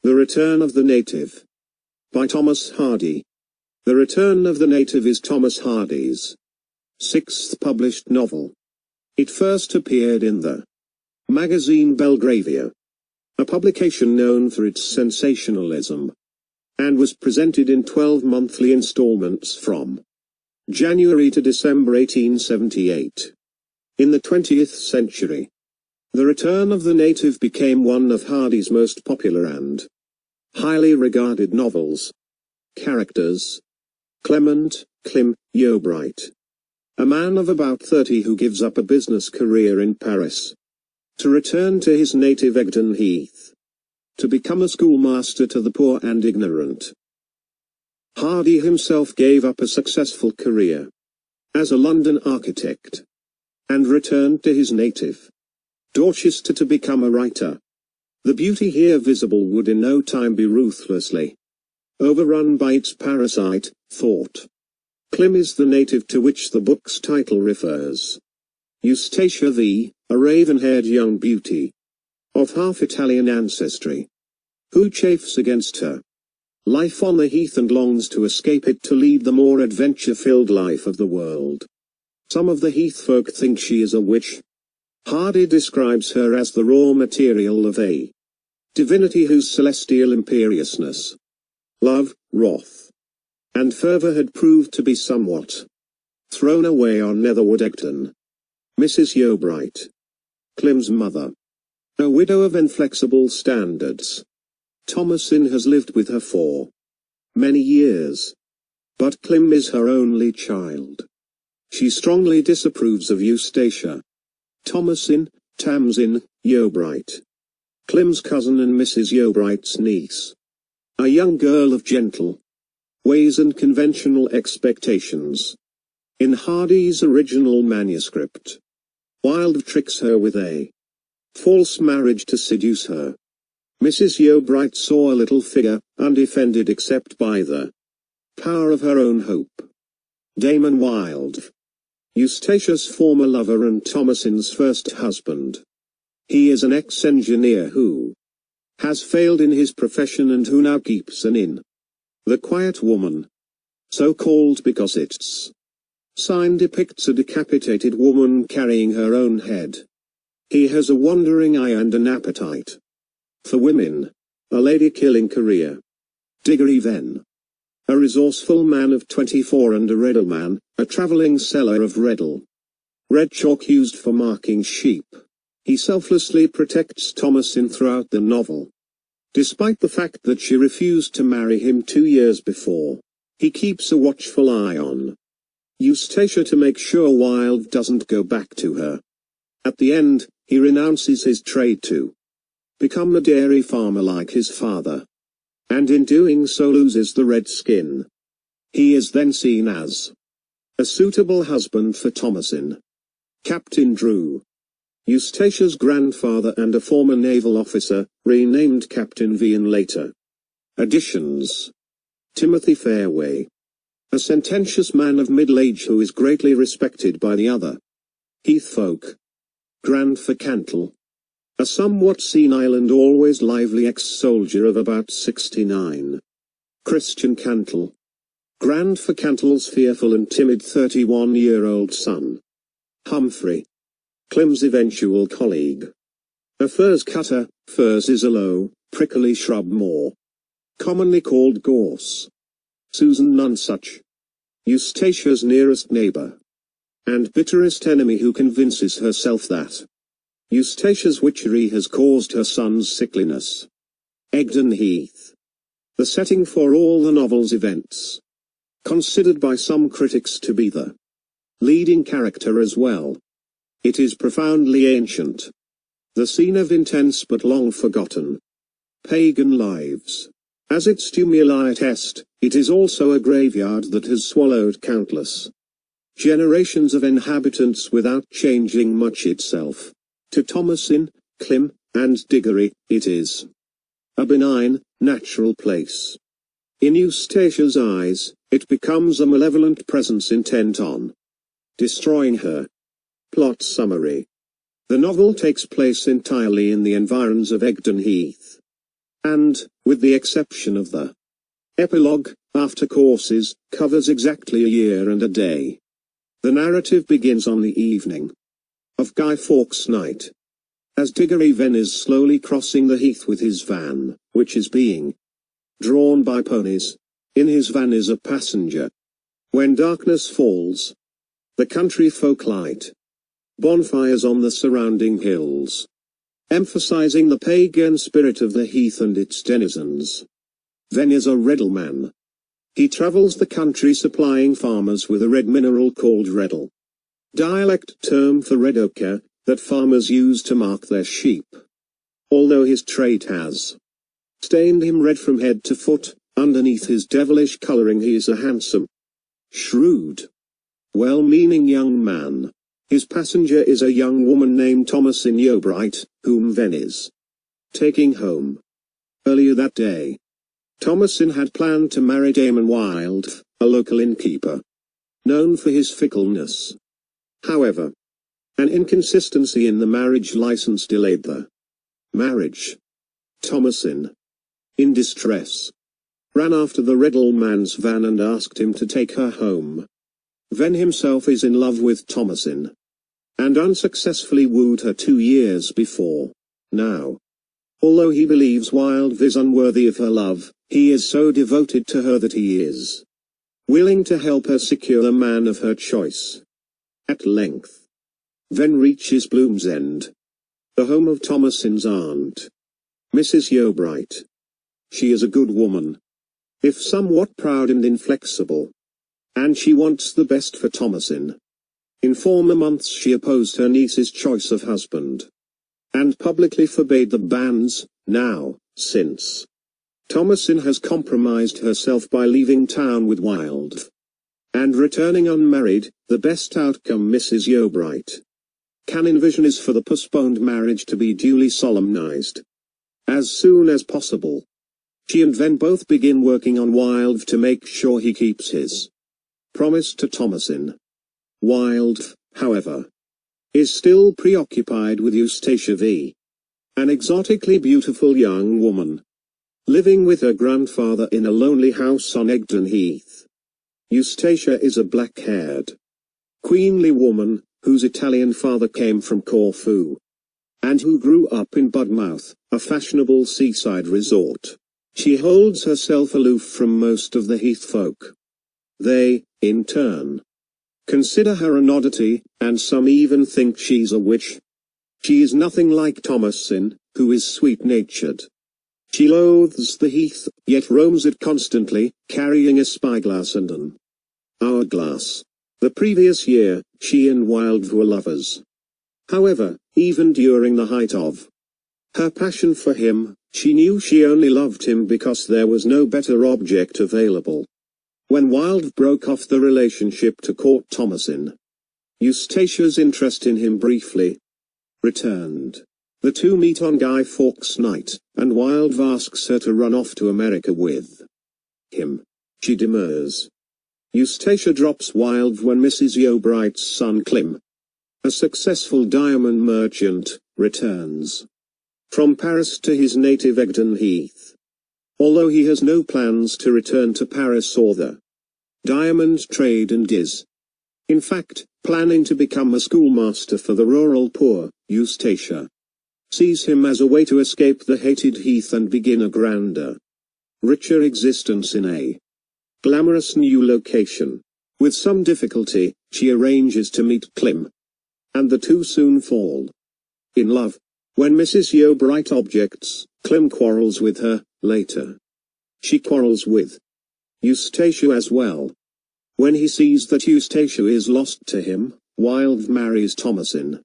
The Return of the Native. By Thomas Hardy. The Return of the Native is Thomas Hardy's sixth published novel. It first appeared in the magazine Belgravia, a publication known for its sensationalism, and was presented in 12 monthly installments from January to December 1878. In the 20th century, The Return of the Native became one of Hardy's most popular and highly regarded novels. Characters: Clement, Clem, Yeobright. A man of about 30 who gives up a business career in Paris to return to his native Egdon Heath, to become a schoolmaster to the poor and ignorant. Hardy himself gave up a successful career as a London architect and returned to his native Dorchester to become a writer. The beauty here visible would in no time be ruthlessly overrun by its parasite, thought. Clem is the native to which the book's title refers. Eustacia a raven-haired young beauty of half-Italian ancestry, who chafes against her life on the heath and longs to escape it to lead the more adventure-filled life of the world. Some of the heath folk think she is a witch. Hardy describes her as the raw material of a divinity whose celestial imperiousness, love, wrath, and fervor had proved to be somewhat thrown away on Netherwood Egdon. Mrs. Yeobright, Clem's mother, a widow of inflexible standards. Thomasin has lived with her for many years, but Clem is her only child. She strongly disapproves of Eustacia. Thomasin, Tamsin, Yeobright, Clem's cousin and Mrs. Yeobright's niece. A young girl of gentle ways and conventional expectations. In Hardy's original manuscript, Wilde tricks her with a false marriage to seduce her. Mrs. Yeobright saw a little figure, undefended except by the power of her own hope. Damon Wilde. Eustacia's former lover and Thomasin's first husband. He is an ex-engineer who has failed in his profession and who now keeps an inn. The Quiet Woman, so called because its sign depicts a decapitated woman carrying her own head. He has a wandering eye and an appetite for women, a lady-killing career. Diggory Venn, a resourceful man of 24 and a reddleman, a travelling seller of reddle, red chalk used for marking sheep. He selflessly protects Thomasin throughout the novel. Despite the fact that she refused to marry him 2 years before, he keeps a watchful eye on Eustacia to make sure Wilde doesn't go back to her. At the end, he renounces his trade to become a dairy farmer like his father, and in doing so loses the red skin. He is then seen as a suitable husband for Thomasin. Captain Drew, Eustacia's grandfather and a former naval officer, renamed Captain V in later editions. Timothy Fairway, a sententious man of middle age who is greatly respected by the other heath folk. Grandfer Cantle, a somewhat senile and always lively ex-soldier of about 69. Christian Cantle, Grandfer Cantle's fearful and timid 31-year-old son. Humphrey, Clem's eventual colleague. A furze cutter. Furze is a low, prickly shrub more commonly called gorse. Susan Nonsuch, Eustacia's nearest neighbor and bitterest enemy who convinces herself that Eustacia's witchery has caused her son's sickliness. Egdon Heath, the setting for all the novel's events, considered by some critics to be the leading character as well. It is profoundly ancient, the scene of intense but long forgotten pagan lives. As its stimuli attest, it is also a graveyard that has swallowed countless generations of inhabitants without changing much itself. To Thomasin, Clem, and Diggory, it is a benign, natural place. In Eustacia's eyes, it becomes a malevolent presence intent on destroying her. Plot summary. The novel takes place entirely in the environs of Egdon Heath. and, with the exception of the epilogue, after courses, covers exactly a year and a day. The narrative begins on the evening of Guy Fawkes' night, as Diggory Venn is slowly crossing the heath with his van, which is being drawn by ponies. In his van is a passenger. When darkness falls, the country folk light bonfires on the surrounding hills, emphasizing the pagan spirit of the heath and its denizens. Venn is a reddle man. He travels the country supplying farmers with a red mineral called reddle, dialect term for red ochre, that farmers use to mark their sheep. Although his trade has stained him red from head to foot, underneath his devilish coloring he is a handsome, shrewd, well-meaning young man. His passenger is a young woman named Thomasin Yeobright, whom Venn is taking home. Earlier that day, Thomasin had planned to marry Damon Wild, a local innkeeper, known for his fickleness. However, an inconsistency in the marriage license delayed the marriage. Thomasin, in distress, ran after the Reddle man's van and asked him to take her home. Venn himself is in love with Thomasin, and unsuccessfully wooed her 2 years before now. Although he believes Wild is unworthy of her love, he is so devoted to her that he is willing to help her secure the man of her choice. At length, Venn reaches Bloom's End, the home of Thomasin's aunt, Mrs. Yeobright. She is a good woman, if somewhat proud and inflexible, and she wants the best for Thomasin. In former months she opposed her niece's choice of husband, and publicly forbade the banns. Now, since Thomasin has compromised herself by leaving town with Wild and returning unmarried, the best outcome Mrs. Yeobright can envision is for the postponed marriage to be duly solemnized as soon as possible. She and Venn both begin working on Wild to make sure he keeps his promise to Thomasin. Wild, however, is still preoccupied with Eustacia V, an exotically beautiful young woman, living with her grandfather in a lonely house on Egdon Heath. Eustacia is a black-haired, queenly woman, whose Italian father came from Corfu, and who grew up in Budmouth, a fashionable seaside resort. She holds herself aloof from most of the heath folk. They, in turn, consider her an oddity, and some even think she's a witch. She is nothing like Thomasin, who is sweet-natured. She loathes the heath, yet roams it constantly, carrying a spyglass and an hourglass. The previous year, she and Wild were lovers. However, even during the height of her passion for him, she knew she only loved him because there was no better object available. When Wild broke off the relationship to court Thomasin, Eustacia's interest in him briefly returned. The two meet on Guy Fawkes' night, and Wild asks her to run off to America with him. She demurs. Eustacia drops Wild when Mrs. Yeobright's son Clem, a successful diamond merchant, returns from Paris to his native Egdon Heath. Although he has no plans to return to Paris or the diamond trade and is, in fact, planning to become a schoolmaster for the rural poor, Eustacia sees him as a way to escape the hated heath and begin a grander, richer existence in a glamorous new location. With some difficulty, she arranges to meet Clem, and the two soon fall in love. When Mrs. Yeobright objects, Clem quarrels with her. Later, she quarrels with Eustacia as well. When he sees that Eustacia is lost to him, Wild marries Thomasin,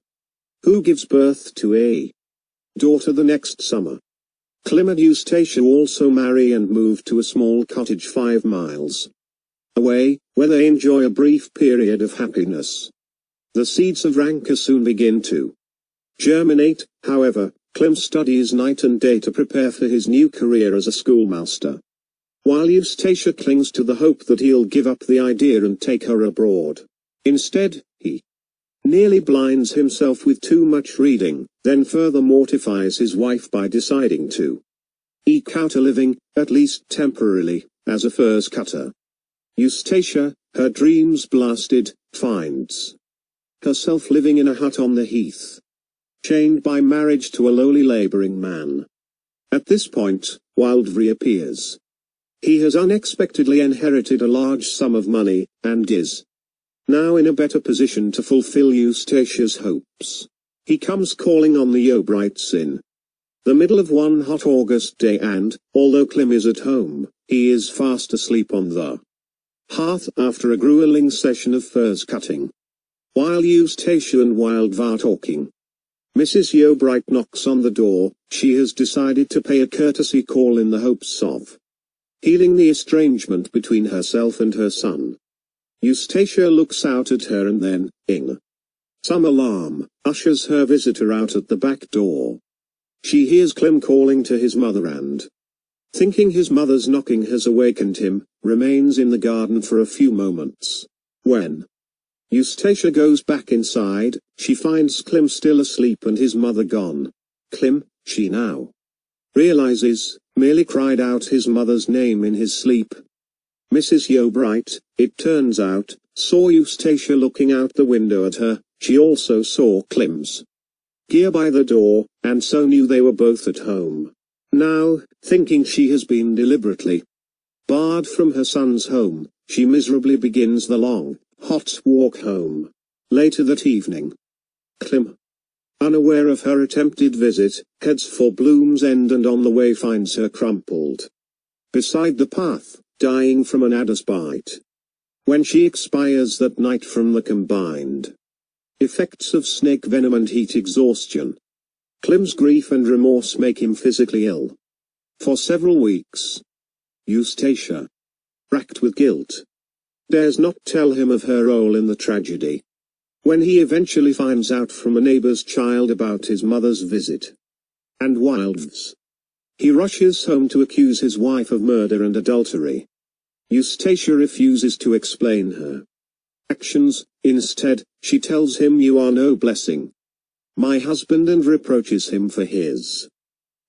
who gives birth to a daughter the next summer. Clem and Eustacia also marry and move to a small cottage 5 miles away, where they enjoy a brief period of happiness. The seeds of rancor soon begin to germinate. However, Clem studies night and day to prepare for his new career as a schoolmaster, while Eustacia clings to the hope that he'll give up the idea and take her abroad. Instead, he nearly blinds himself with too much reading, then further mortifies his wife by deciding to eke out a living, at least temporarily, as a furs cutter. Eustacia, her dreams blasted, finds herself living in a hut on the heath, chained by marriage to a lowly labouring man. At this point, Wilde reappears. He has unexpectedly inherited a large sum of money, and is now in a better position to fulfill Eustacia's hopes. He comes calling on the Yeobrights in the middle of one hot August day and, although Clem is at home, he is fast asleep on the hearth after a grueling session of furs cutting. While Eustacia and Wilde are talking, Mrs. Yeobright knocks on the door. She has decided to pay a courtesy call in the hopes of healing the estrangement between herself and her son. Eustacia looks out at her and then, in some alarm, ushers her visitor out at the back door. She hears Clem calling to his mother and, thinking his mother's knocking has awakened him, remains in the garden for a few moments. When Eustacia goes back inside, she finds Clem still asleep and his mother gone. Clem, she now realizes, merely cried out his mother's name in his sleep. Mrs. Yeobright, it turns out, saw Eustacia looking out the window at her. She also saw Clem's gear by the door, and so knew they were both at home. Now, thinking she has been deliberately barred from her son's home, she miserably begins the long, hot walk home. Later that evening, Clem, unaware of her attempted visit, heads for Bloom's End and on the way finds her crumpled beside the path, dying from an adder's bite. When she expires that night from the combined effects of snake venom and heat exhaustion, Clem's grief and remorse make him physically ill. For several weeks, Eustacia, racked with guilt, dares not tell him of her role in the tragedy. When he eventually finds out from a neighbor's child about his mother's visit and Wilde's, he rushes home to accuse his wife of murder and adultery. Eustacia refuses to explain her actions. Instead, she tells him, "You are no blessing, my husband," and reproaches him for his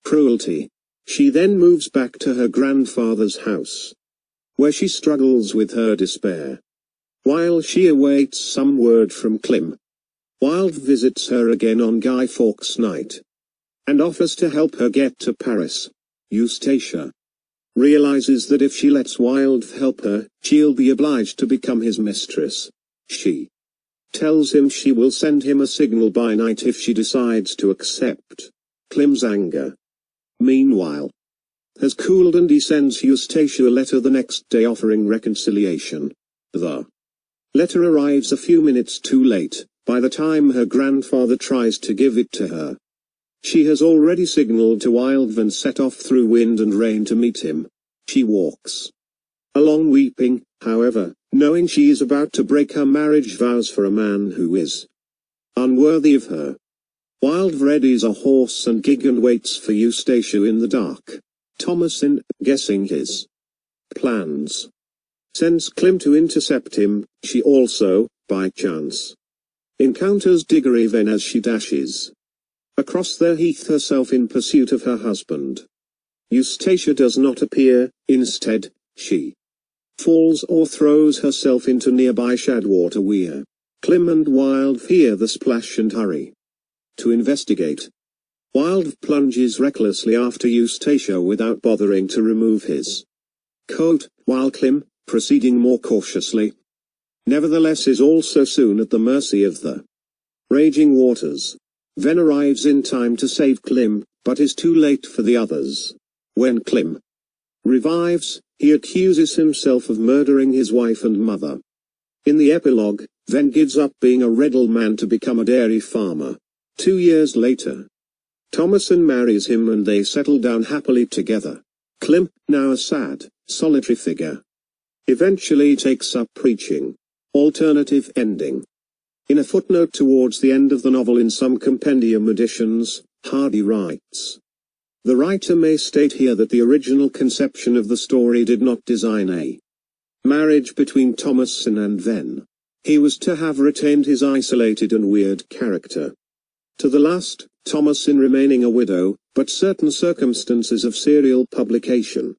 cruelty. She then moves back to her grandfather's house, where she struggles with her despair. While she awaits some word from Clem, Wilde visits her again on Guy Fawkes night, and offers to help her get to Paris. Eustacia realizes that if she lets Wilde help her, she'll be obliged to become his mistress. She tells him she will send him a signal by night if she decides to accept. Clem's anger, meanwhile, has cooled and he sends Eustacia a letter the next day offering reconciliation. The letter arrives a few minutes too late. By the time her grandfather tries to give it to her, she has already signaled to Wilde and set off through wind and rain to meet him. She walks along weeping, however, knowing she is about to break her marriage vows for a man who is unworthy of her. Wilde readies a horse and gig and waits for Eustacia in the dark. Thomasin, guessing his plans, sends Clem to intercept him. She also, by chance, encounters Diggory Ven as she dashes across the heath herself in pursuit of her husband. Eustacia does not appear. Instead, she falls or throws herself into nearby Shadwater Weir. Clem and Wilde hear the splash and hurry to investigate. Wilde plunges recklessly after Eustacia without bothering to remove his coat, while Clem, proceeding more cautiously, nevertheless is also soon at the mercy of the raging waters. Ven arrives in time to save Clem, but is too late for the others. When Clem revives, he accuses himself of murdering his wife and mother. In the epilogue, Ven gives up being a Reddle man to become a dairy farmer. 2 years later, Thomasin marries him and they settle down happily together. Clem, now a sad, solitary figure, eventually takes up preaching. Alternative ending. In a footnote towards the end of the novel in some compendium editions, Hardy writes, "The writer may state here that the original conception of the story did not design a marriage between Thomasin and Ven. He was to have retained his isolated and weird character to the last. Thomas in remaining a widow, but certain circumstances of serial publication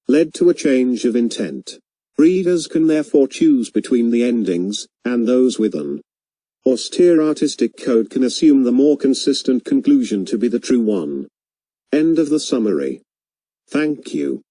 led to a change of intent. Readers can therefore choose between the endings, and those with an austere artistic code can assume the more consistent conclusion to be the true one. End of the summary. Thank you.